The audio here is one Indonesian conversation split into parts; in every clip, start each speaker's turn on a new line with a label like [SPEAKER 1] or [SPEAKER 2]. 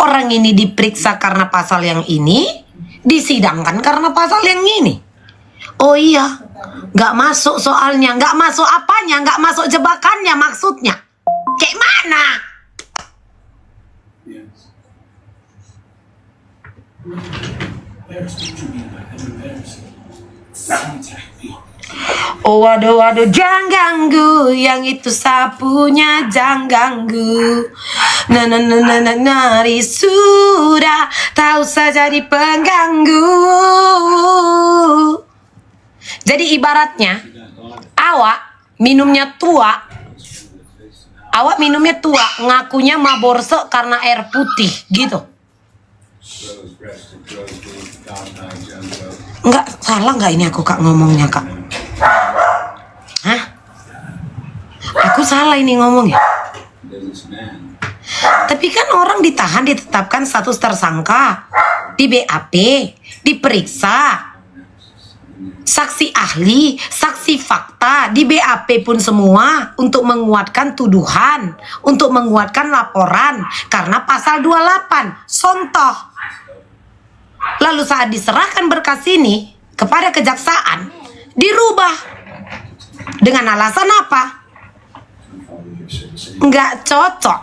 [SPEAKER 1] Orang ini diperiksa karena pasal yang ini, disidangkan karena pasal yang ini. Oh iya, nggak masuk soalnya, nggak masuk apanya, nggak masuk jebakannya maksudnya. Kayak mana? Oh waduh waduh, jangan ganggu, yang itu sapunya jangan ganggu. Nari sudah tahu saja di pengganggu. Jadi ibaratnya awak minumnya tua, ngakunya maborso karena air putih gitu. Enggak, salah nggak ini aku Kak ngomongnya Kak? Hah? Aku salah ini ngomongnya? Tapi kan orang ditahan, ditetapkan status tersangka, di BAP, diperiksa, saksi ahli, saksi fakta, di BAP pun semua untuk menguatkan tuduhan, untuk menguatkan laporan karena pasal 28, contoh. Lalu saat diserahkan berkas ini kepada kejaksaan, dirubah. Dengan alasan apa? Nggak cocok,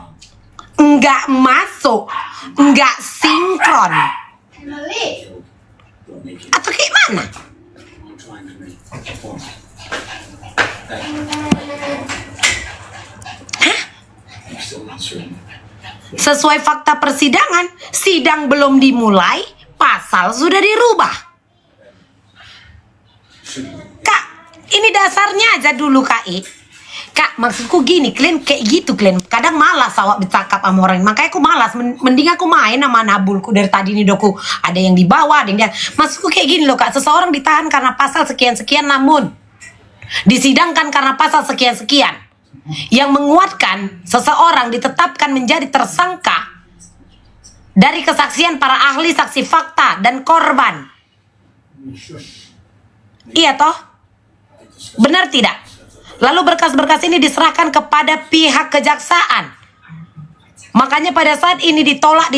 [SPEAKER 1] nggak masuk, nggak sinkron. Atau kayak mana? Hah? Sesuai fakta persidangan, sidang belum dimulai, pasal sudah dirubah. Kak, ini dasarnya aja dulu Kak. Kak, maksudku gini, kalian kayak gitu kalian. Kadang malas awak bercakap sama orang. Makanya aku malas, mending aku main sama Nabulku dari tadi nih doku. Ada yang di bawah, ada yang di atas. Maksudku kayak gini loh Kak, seseorang ditahan karena pasal sekian-sekian namun disidangkan karena pasal sekian-sekian. Yang menguatkan seseorang ditetapkan menjadi tersangka dari kesaksian para ahli, saksi fakta, dan korban. Iya toh? Benar tidak? Lalu berkas-berkas ini diserahkan kepada pihak kejaksaan. Makanya pada saat ini ditolak,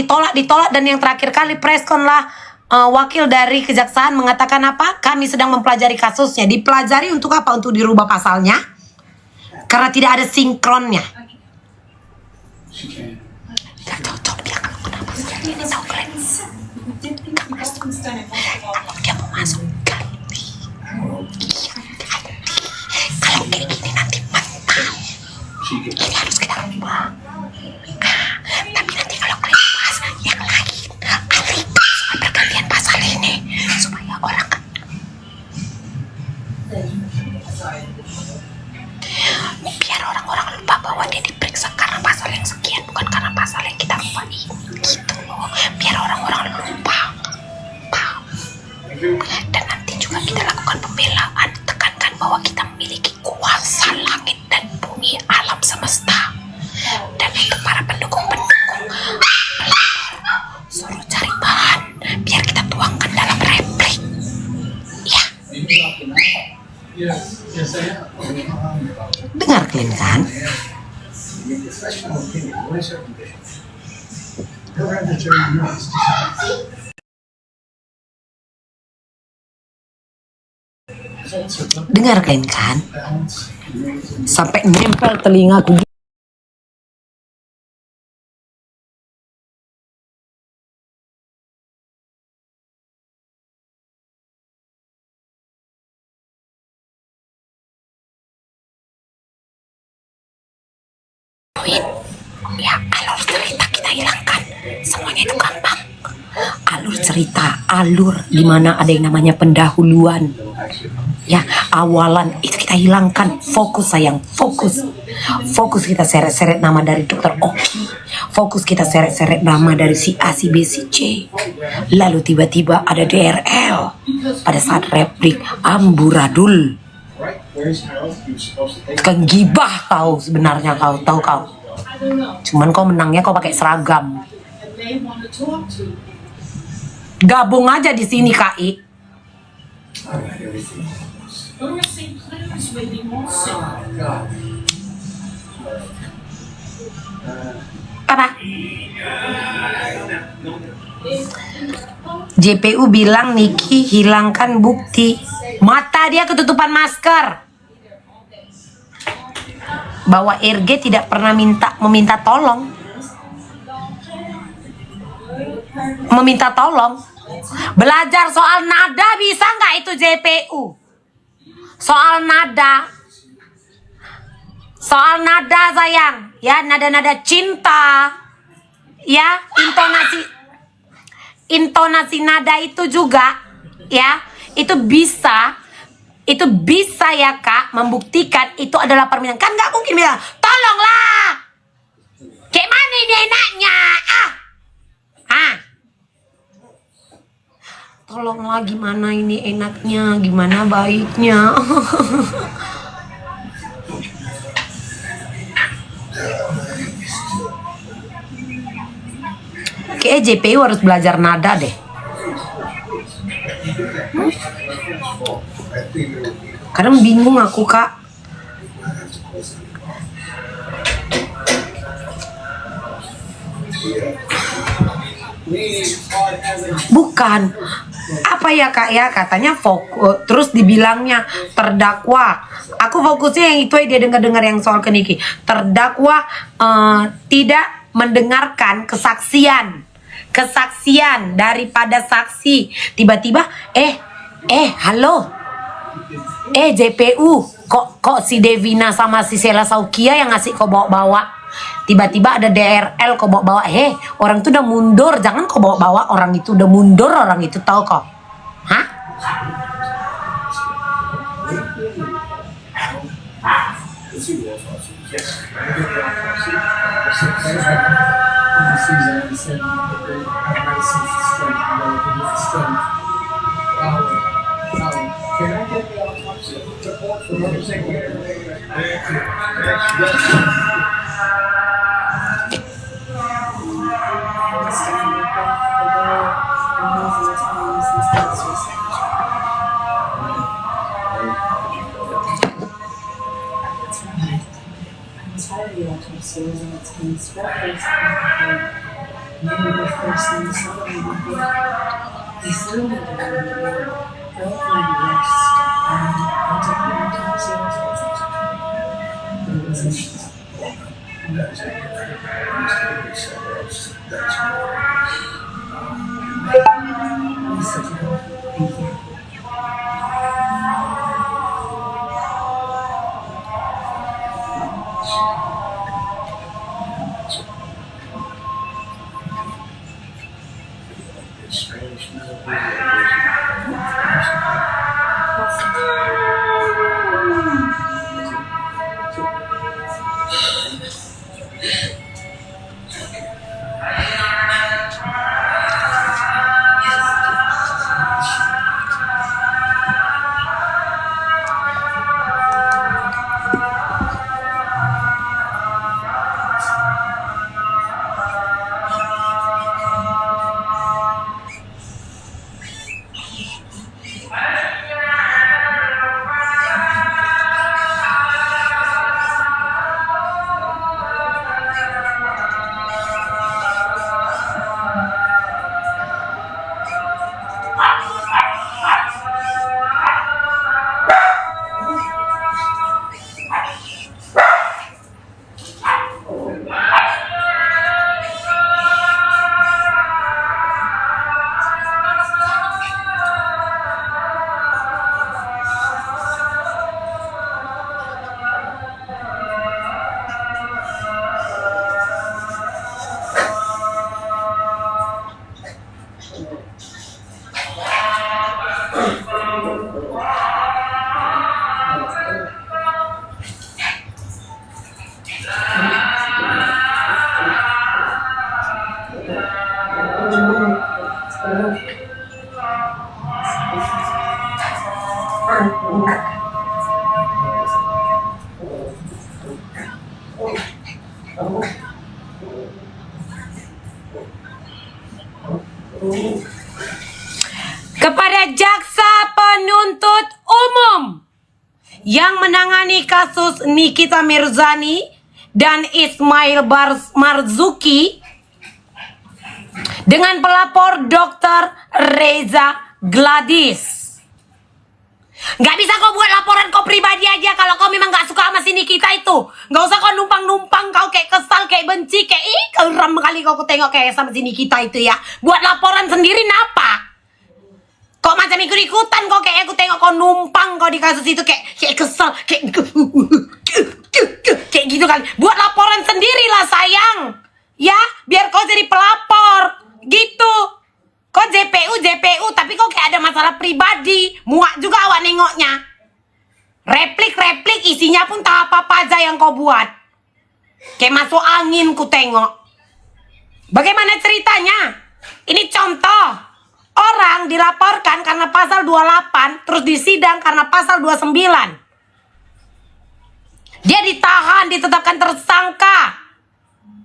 [SPEAKER 1] dan yang terakhir kali preskon lah wakil dari kejaksaan mengatakan apa? Kami sedang mempelajari kasusnya. Dipelajari untuk apa? Untuk dirubah pasalnya? Karena tidak ada sinkronnya. Gak cocok dia kalau kenapa seperti ini, tahu kalian? Gak masuk. Kalau dia mau masuk ganti. Iya ganti. Kalau kayak gini nanti mantap. Ini harus kita ubah. Tapi nanti kalau kalian bahas yang lain, alihkan soal pergantian pasal ini supaya orang biar orang-orang lupa bahwa dia diperiksa karena pasal yang sekian, bukan karena pasal yang kita ubah ini gitu loh. Biar orang-orang lupa. Paham? Dan nanti juga kita lakukan pembelaan, tekankan bahwa kita memiliki kuasa langit dan bumi, alam semesta. Dan untuk para pendukung-pendukung, suruh cari bahan biar kita tuangkan dalam replik. Ya. Dengar kalian kan? Dengar kalian kan? Sampai nempel telingaku. Ya, alur cerita kita hilangkan. Semuanya itu gampang. Alur cerita, alur dimana ada yang namanya pendahuluan. Ya, awalan itu kita hilangkan. Fokus sayang, fokus. Fokus kita seret-seret nama dari Dr. Oki. Fokus kita seret-seret nama dari si A, si B, si C. Lalu tiba-tiba ada DRL. Pada saat replik amburadul. Tukang gibah kau sebenarnya, kau tahu kau. Cuman kau menangnya kau pakai seragam. Gabung aja di sini KI. Apa? JPU bilang Niki hilangkan bukti. Mata dia ketutupan masker. Bahwa RG tidak pernah meminta tolong. Meminta tolong. Belajar soal nada bisa nggak itu JPU? Soal nada. Soal nada sayang. Ya, nada-nada cinta. Ya, intonasi nada itu juga. Ya, itu bisa ya Kak membuktikan itu adalah permintaan. Kan nggak mungkin bilang tolonglah, kayak mana ini enaknya, tolonglah gimana ini enaknya, gimana baiknya. Kayak JPU harus belajar nada deh. Kadang bingung aku Kak. Bukan. Apa ya Kak ya, katanya fokus, terus dibilangnya terdakwa. Aku fokusnya yang itu dia dengar yang soal ke Niki. Terdakwa tidak mendengarkan kesaksian daripada saksi. Tiba-tiba halo. JPU kok si Devina sama si Sela Saukia yang ngasih kau bawa-bawa. Tiba-tiba ada DRL kau bawa-bawa. Orang itu udah mundur, jangan kau bawa-bawa, orang itu udah mundur, orang itu tahu kok. Hah? Kepada jaksa penuntut umum yang menangani kasus Nikita Mirzani dan Ismail Marzuki dengan pelapor Dr. Reza Gladys. Nggak bisa kau buat laporan kau pribadi aja kalau kau memang nggak suka sama si Nikita itu. Nggak usah kau numpang-numpang, kau kayak kesal, kayak benci, kayak keram kali kau tengok kayak sama si Nikita itu ya. Buat laporan sendiri napa? Kok macam ikut-ikutan kau kayak aku tengok kau numpang kau di kasus itu kayak kesal, kayak gitu kali. Buat laporan sendirilah sayang. Ya, biar kau jadi pelapor. Gitu. Kok JPU, tapi kok kayak ada masalah pribadi. Muak juga awak nengoknya. Replik isinya pun tak apa-apa aja yang kau buat. Kayak masuk angin ku tengok. Bagaimana ceritanya? Ini contoh. Orang dilaporkan karena pasal 28, terus disidang karena pasal 29. Dia ditahan, ditetapkan tersangka.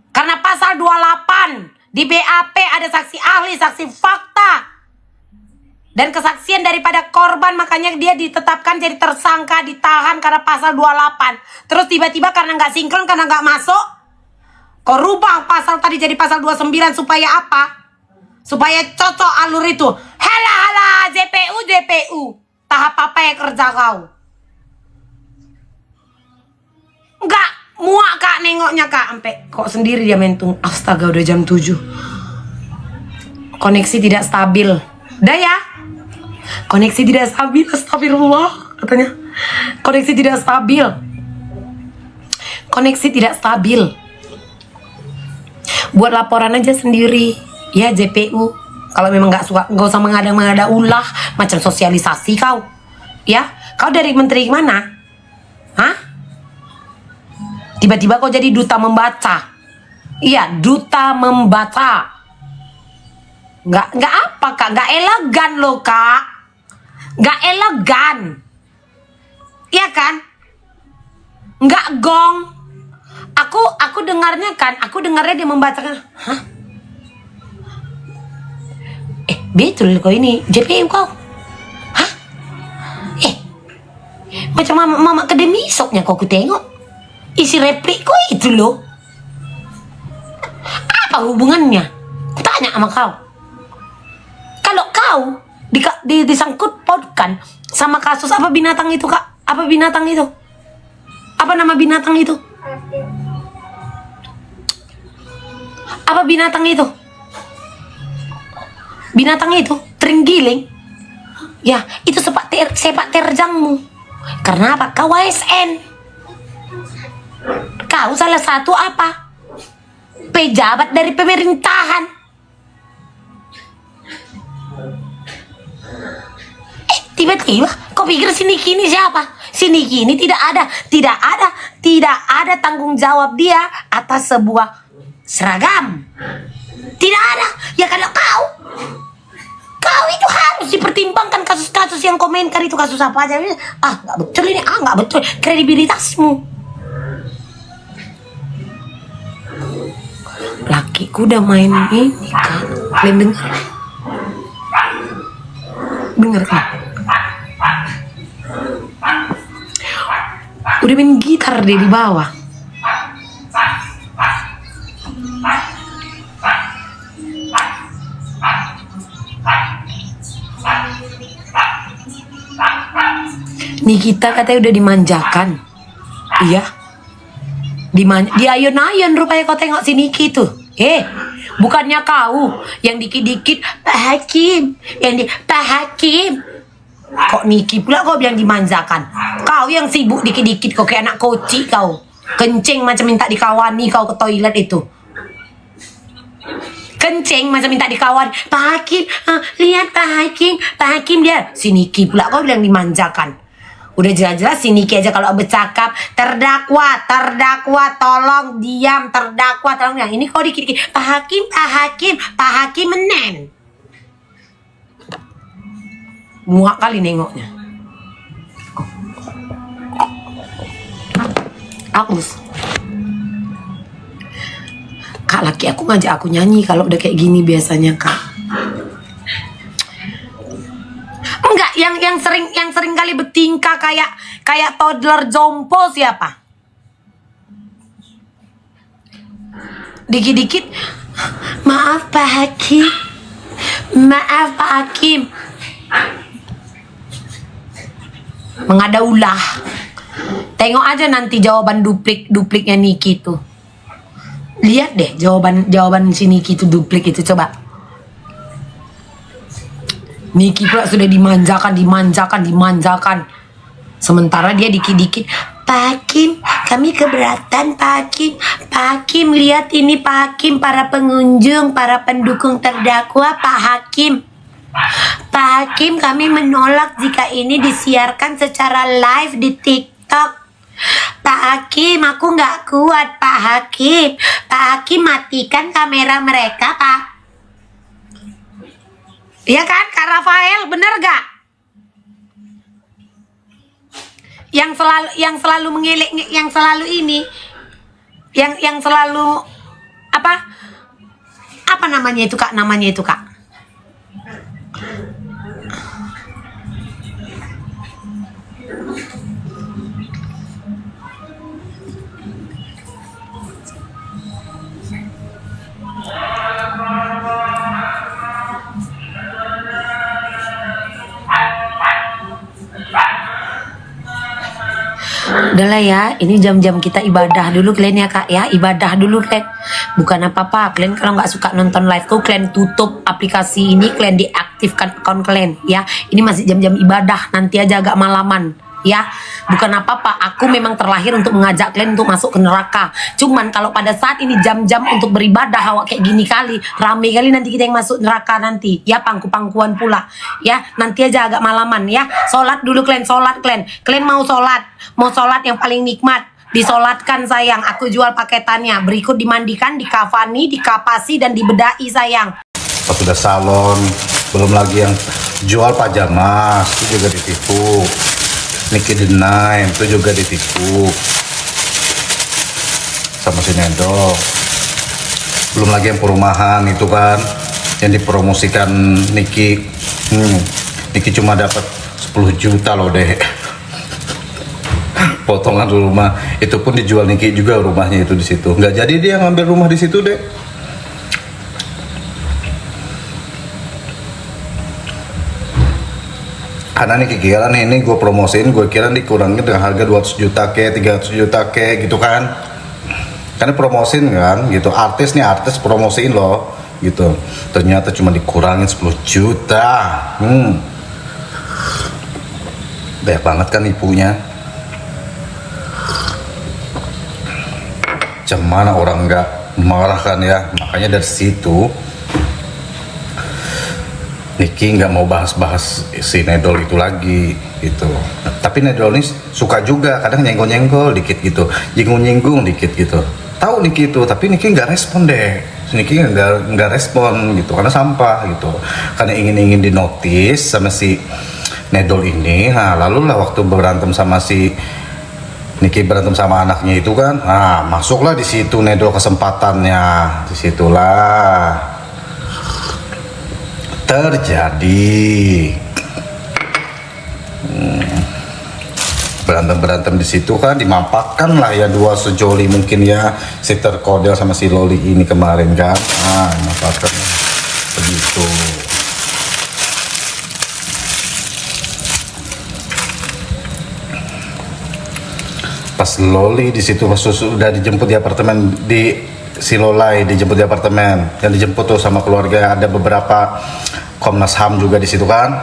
[SPEAKER 1] Karena pasal 28. Di BAP ada saksi ahli, saksi fakta. Dan kesaksian daripada korban, makanya dia ditetapkan jadi tersangka, ditahan karena pasal 28. Terus tiba-tiba karena nggak sinkron, karena nggak masuk, kok rubah pasal tadi jadi pasal 29 supaya apa? Supaya cocok alur itu. Halah, JPU. Tahap apa ya kerja kau? Enggak. Muak kak nengoknya kak, sampai kok sendiri dia mentung. Astaga udah jam 7. Koneksi tidak stabil. Udah ya. Koneksi tidak stabil, astagfirullah katanya. Koneksi tidak stabil. Koneksi tidak stabil. Buat laporan aja sendiri ya JPU. Kalau memang nggak suka, nggak usah mengada-ngada ulah macam sosialisasi kau. Ya, kau dari menteri mana? Hah? Tiba-tiba kau jadi duta membaca. Iya, duta membaca. Nggak apa kak, nggak elegan loh kak. Nggak elegan. Iya kan? Nggak gong. Aku dengarnya dia membacakan. Hah? Betul kau ini JPU kau. Hah? Macam mama kedemisoknya kau ku tengok. Isi replikku itu loh. Apa hubungannya? Tanya sama kau. Kalau kau disangkut pautkan sama kasus apa binatang itu kak? Apa binatang itu? Apa nama binatang itu? Apa binatang itu? Binatang itu terenggiling. Ya, itu sepak terjangmu. Karena apa? Kau ASN. Kau salah satu apa? Pejabat dari pemerintahan. Tiba-tiba kau pikir si Niki ini siapa? Si Niki ini tidak ada tanggung jawab dia atas sebuah seragam. Tidak ada. Ya kalau kau itu harus dipertimbangkan kasus-kasus yang komentar itu kasus apa aja. Nggak betul ini, nggak betul kredibilitasmu. Lakiku udah main ini kan. Kalian dengar kan? Udah main gitar deh di bawah. Nikita katanya udah dimanjakan. Iya. Diayun-ayun rupanya kau tengok si Niki tuh. Bukannya kau yang dikit-dikit Pak Hakim, Pak Hakim. Kok Niki pula kau bilang dimanjakan? Kau yang sibuk dikit-dikit kau kayak anak koci kau. Kencing macam minta dikawani kau ke toilet itu. Kencing macam minta dikawan. Pak Hakim, lihat Pak Hakim dia. Si Niki pula kau bilang dimanjakan. Udah jelas-jelas si Niki aja kalau bercakap terdakwa tolong diam, terdakwa tolong yang ini kau dikit-dikit Pak Hakim menen. Muak kali nengoknya. Aus. Kak laki aku ngajak aku nyanyi kalau udah kayak gini biasanya kak. Enggak, yang sering kali bertingkah kayak toddler jompo siapa? Dikit-dikit Maaf Pak Hakim. Maaf Pak Hakim. Mengada ulah. Tengok aja nanti jawaban dupliknya Niki tuh. Lihat deh jawaban si Niki itu duplik itu, coba. Niki pula sudah dimanjakan. Sementara dia dikit-dikit, Pak Hakim, kami keberatan Pak Hakim. Pak Hakim, lihat ini Pak Hakim, para pengunjung, para pendukung terdakwa Pak Hakim. Pak Hakim, kami menolak jika ini disiarkan secara live di TikTok. Pak Hakim, aku nggak kuat Pak Hakim. Pak Hakim, matikan kamera mereka Pak. Iya kan Kak Rafael, bener gak? Yang selalu mengelek, yang selalu ini, yang selalu apa namanya itu Kak? Namanya itu Kak. Udahlah ya, ini jam-jam kita ibadah dulu kalian ya Kak ya, ibadah dulu kalian. Bukan apa-apa, kalian kalau nggak suka nonton live ku, kalian tutup aplikasi ini, kalian diaktifkan akun kalian ya. Ini masih jam-jam ibadah, nanti aja agak malaman ya. Bukan apa-apa, aku memang terlahir untuk mengajak kalian untuk masuk ke neraka. Cuman kalau pada saat ini jam-jam untuk beribadah awak kayak gini kali, rame kali nanti kita yang masuk neraka nanti ya, pangku-pangkuan pula ya. Nanti aja agak malaman ya. Sholat dulu kalian, sholat kalian mau sholat yang paling nikmat, disolatkan sayang. Aku jual paketannya, berikut dimandikan, dikafani, dikapasi, dan dibedai sayang.
[SPEAKER 2] Pas sudah salon, belum lagi yang jual pajamas itu juga ditipu. Niki the Nine itu juga ditipu sama si Nedo. Belum lagi yang perumahan itu kan yang dipromosikan Niki. Niki cuma dapat 10 juta loh deh, potongan rumah. Itu pun dijual Niki juga rumahnya itu di situ. Nggak jadi dia ngambil rumah di situ deh. Karena nih kira ini gue promosiin, gue kira dikurangin dengan harga 200 juta ke 300 juta ke gitu kan. Karena promosiin kan gitu, artis promosiin loh gitu. Ternyata cuma dikurangin 10 juta. Banyak banget kan ibunya. Macam mana orang nggak marah kan ya. Makanya dari situ Niki nggak mau bahas-bahas si Nedol itu lagi gitu. Tapi Nedol ini suka juga, kadang nyenggol-nyenggol dikit gitu, nyinggung-nyinggung dikit gitu. Tahu Niki itu, tapi Niki nggak respon deh. Niki nggak respon gitu, karena sampah gitu. Karena ingin dinotis sama si Nedol ini. Nah, lalu lah waktu berantem sama si Niki berantem sama anaknya itu kan, nah masuklah di situ Nedol kesempatannya, disitulah terjadi berantem di situ kan, dimampakkan lah ya dua sejoli mungkin ya, si Terkodel sama si Loli ini kemarin kan, dimampakkan begitu. Pas Loli di situ sudah dijemput di apartemen, si Lolai dijemput di apartemen, yang dijemput tuh sama keluarga, ada beberapa Komnas HAM juga di situ kan,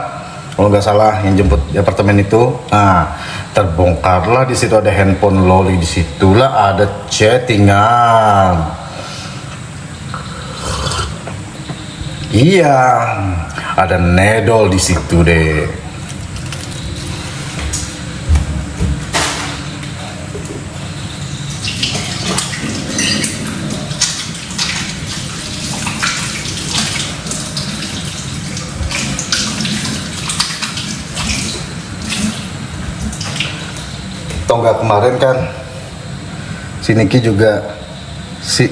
[SPEAKER 2] kalau nggak salah yang jemput di apartemen itu. Nah, terbongkarlah di situ ada handphone Loli, di situlah ada chattingan. Iya, ada Nedol di situ deh. Nggak kemarin kan si Niki juga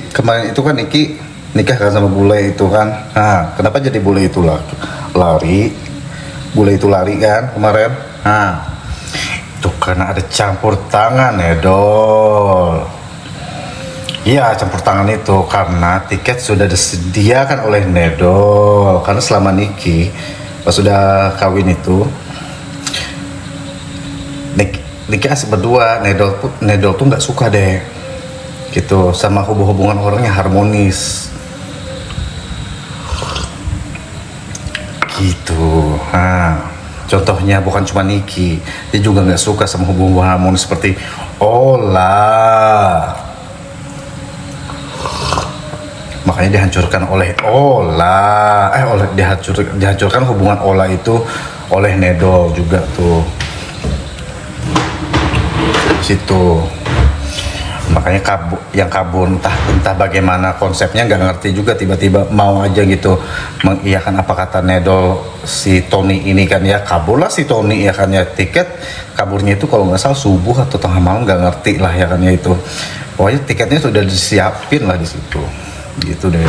[SPEAKER 2] kemarin itu kan Niki nikah kan sama bule itu kan. Nah, kenapa jadi bule itu lari kan kemarin. Nah, itu karena ada campur tangan ya Dol. Iya, campur tangan itu karena tiket sudah disediakan oleh Nedol. Karena selama Niki pas sudah kawin itu, Niki asik berdua. Nedol tuh nggak suka deh, gitu, sama hubungan orangnya harmonis, gitu. Nah, contohnya bukan cuma Niki, dia juga nggak suka sama hubungan harmonis seperti Ola. Makanya dihancurkan oleh dihancurkan hubungan Ola itu oleh Nedol juga tuh situ. Makanya kabur entah bagaimana konsepnya, nggak ngerti juga, tiba-tiba mau aja gitu mengiyakan apa kata Nedol si Tony ini kan, ya kaburlah si Tony ya kan, ya tiket kaburnya itu kalau nggak salah subuh atau tengah malam, nggak ngerti lah ya kan, ya itu pokoknya tiketnya sudah disiapin lah di situ, gitu deh.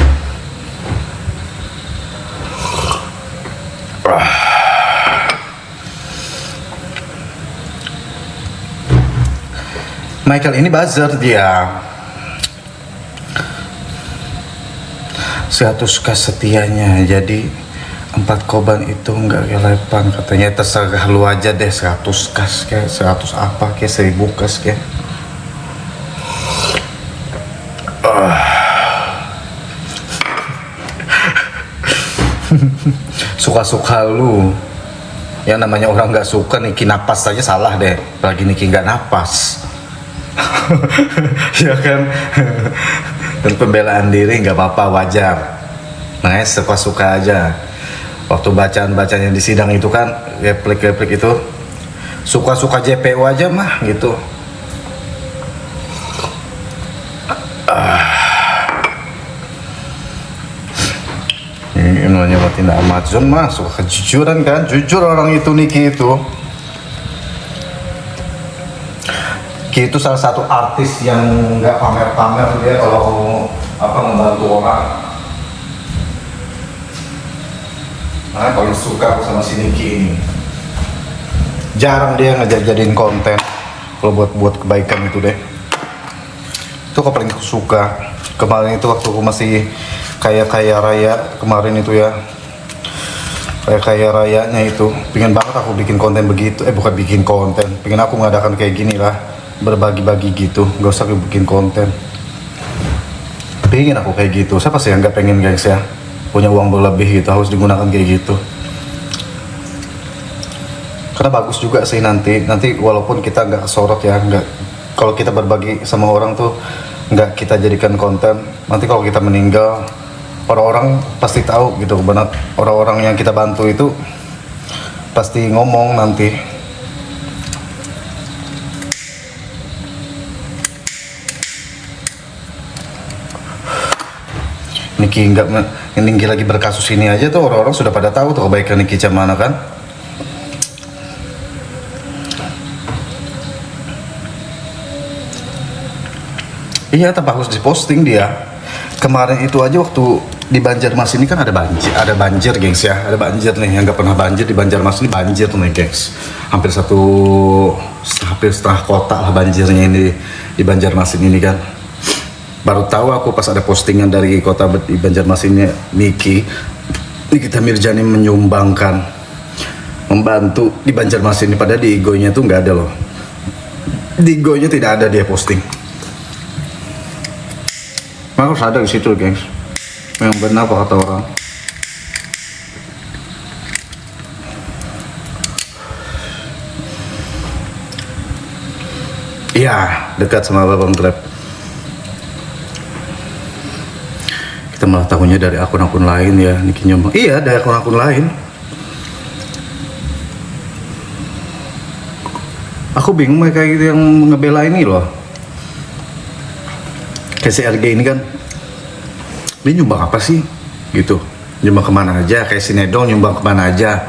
[SPEAKER 2] Michael ini buzzer dia, 100 kas setianya, jadi 4 koban itu nggak relevan katanya. Terserah lu aja deh, 100 kas kayak 100 apa kayak 1000 kas kayak. Suka-suka lu, yang namanya orang nggak suka. Niki napas saja salah deh, apalagi Niki nggak napas. Ya kan. Dan pembelaan diri nggak apa-apa, wajar. Makanya suka-suka aja. Waktu bacaan-bacanya di sidang itu kan, replik-replik itu suka-suka JPU aja mah gitu. Ini namanya tindak Amazon mah, suka kejujuran kan, jujur orang itu. Niki itu salah satu artis yang nggak pamer-pamer dia kalau membantu orang. Nah, paling suka sama si Niki ini. Jarang dia ngejadiin konten kalau buat kebaikan itu deh. Itu aku paling suka. Kemarin itu waktu aku masih kaya raya kemarin itu ya. Kaya rayanya itu, pengen banget aku bikin konten begitu. Bukan bikin konten, pengen aku mengadakan kayak gini lah, berbagi-bagi gitu, gak usah bikin konten. Pengen aku kayak gitu. Siapa sih yang gak pengen, guys ya, punya uang berlebih gitu, harus digunakan kayak gitu. Karena bagus juga sih nanti walaupun kita nggak sorot ya, kalau kita berbagi sama orang tuh nggak kita jadikan konten, nanti kalau kita meninggal orang-orang pasti tahu gitu, benar, orang-orang yang kita bantu itu pasti ngomong nanti. Niki lagi berkasus ini aja tuh orang-orang sudah pada tahu tuh kebaikan Niki mana kan. Iya, tanpa harus diposting dia. Kemarin itu aja waktu di Banjarmasin ini kan ada banjir gengs ya, ada banjir nih, yang nggak pernah banjir di Banjarmasin ini banjir nih gengs. Hampir setengah kota lah banjirnya ini di Banjarmasin ini kan. Baru tahu aku pas ada postingan dari kota di Banjarmasinnya Nikita Mirjani membantu di Banjarmasin ini, padahal di IG-nya tuh nggak ada loh. Di IG-nya tidak ada dia posting. Maka harus ada di situ, gengs. Yang benar apa kata orang. Iya, dekat sama Babang Grab. Kita malah tahunya dari akun-akun lain ya, Niki nyombang. Iya, dari akun-akun lain. Aku bingung mereka gitu yang ngebela ini loh. Kayak si RG ini kan, dia nyumbang apa sih gitu, nyumbang kemana aja, kayak si Nedol nyumbang kemana aja,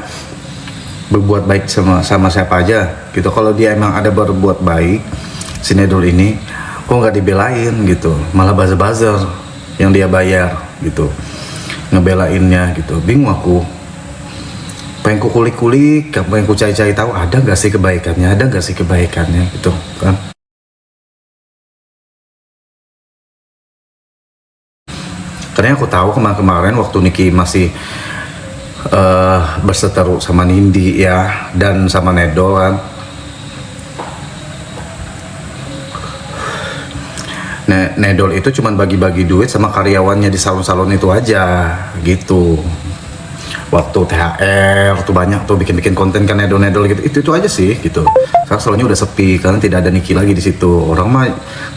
[SPEAKER 2] berbuat baik sama siapa aja gitu. Kalau dia emang ada berbuat baik, si Nedol ini kok nggak dibelain gitu, malah buzzer yang dia bayar gitu ngebelainnya gitu. Bingung aku, pengen ku kulik-kulik, pengen ku cari-cari tahu ada nggak sih kebaikannya gitu kan. Karena aku tahu kemarin waktu Niki masih berseteru sama Nindi ya, dan sama Nedol kan. Nedol itu cuman bagi-bagi duit sama karyawannya di salon-salon itu aja gitu. Waktu THR tuh banyak tuh bikin konten kan Nedol gitu, itu aja sih gitu. Sekarang salonnya udah sepi karena tidak ada Niki lagi di situ. Orang mah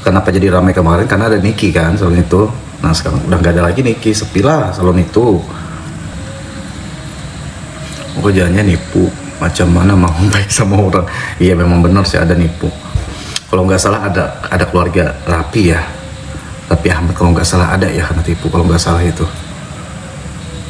[SPEAKER 2] kenapa jadi ramai kemarin karena ada Niki kan salon itu. Nah sekarang udah nggak ada lagi Niki, sepi lah salon itu. Kerjaannya nipu, macam mana mau baik sama orang. Iya memang benar sih ada nipu. Kalau nggak salah ada keluarga Rapi ya, Rapi Ahmad kalau nggak salah ada ya kena tipu kalau nggak salah itu.